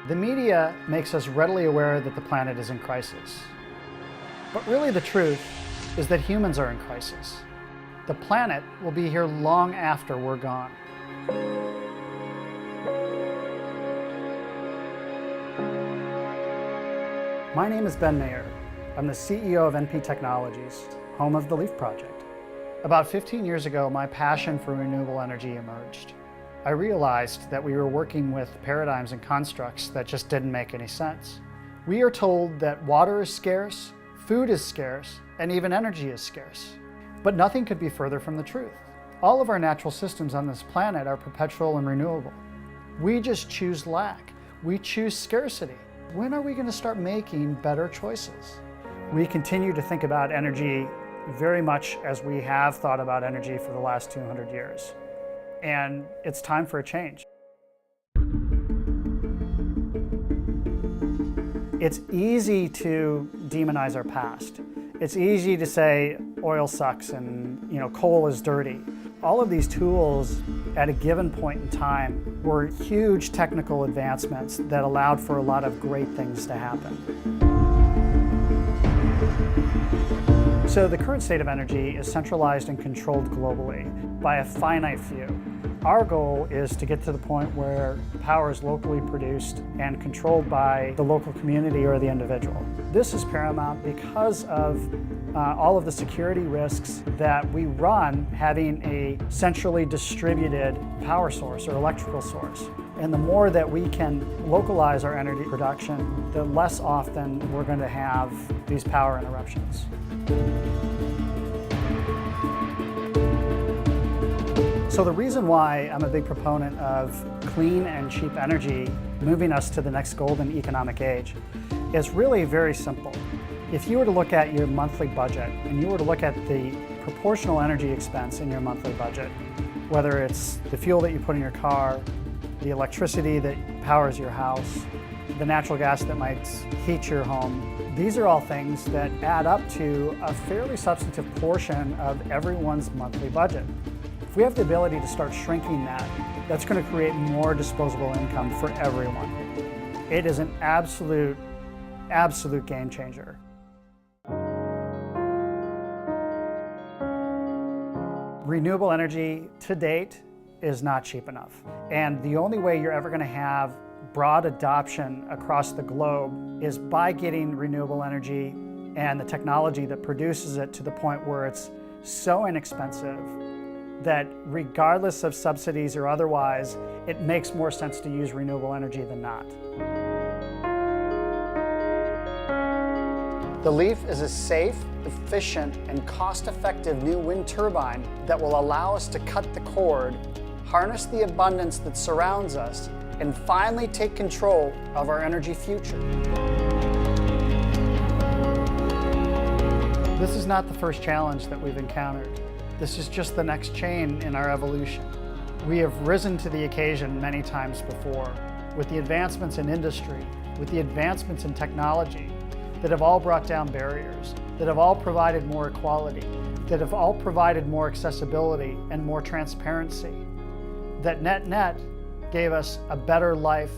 The media makes us readily aware that the planet is in crisis. But really the truth is that humans are in crisis. The planet will be here long after we're gone. My name is Maher. I'm the CEO of NP Technologies, home of the LEAF project. About 15 years ago, my passion for renewable energy emerged. I realized that we were working with paradigms and constructs that just didn't make any sense. We are told that water is scarce, food is scarce, and even energy is scarce. But nothing could be further from the truth. All of our natural systems on this planet are perpetual and renewable. We just choose lack. We choose scarcity. When are we going to start making better choices? We continue to think about energy very much as we have thought about energy for the last 200 years. And it's time for a change. It's easy to demonize our past. It's easy to say oil sucks and coal is dirty. All of these tools at a given point in time were huge technical advancements that allowed for a lot of great things to happen. So the current state of energy is centralized and controlled globally by a finite few. Our goal is to get to the point where power is locally produced and controlled by the local community or the individual. This is paramount because of all of the security risks that we run having a centrally distributed power source or electrical source. And the more that we can localize our energy production, the less often we're going to have these power interruptions. So the reason why I'm a big proponent of clean and cheap energy moving us to the next golden economic age is really very simple. If you were to look at your monthly budget and you were to look at the proportional energy expense in your monthly budget, whether it's the fuel that you put in your car, the electricity that powers your house, the natural gas that might heat your home, these are all things that add up to a fairly substantive portion of everyone's monthly budget. If we have the ability to start shrinking that, that's going to create more disposable income for everyone. It is an absolute game changer. Renewable energy to date is not cheap enough. And the only way you're ever going to have broad adoption across the globe is by getting renewable energy and the technology that produces it to the point where it's so inexpensive that regardless of subsidies or otherwise, it makes more sense to use renewable energy than not. The LEAF is a safe, efficient, and cost-effective new wind turbine that will allow us to cut the cord, harness the abundance that surrounds us, and finally take control of our energy future. This is not the first challenge that we've encountered. This is just the next chain in our evolution. We have risen to the occasion many times before with the advancements in industry, with the advancements in technology that have all brought down barriers, that have all provided more equality, that have all provided more accessibility and more transparency, that net gave us a better life,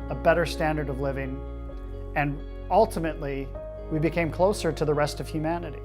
a better standard of living, and ultimately we became closer to the rest of humanity.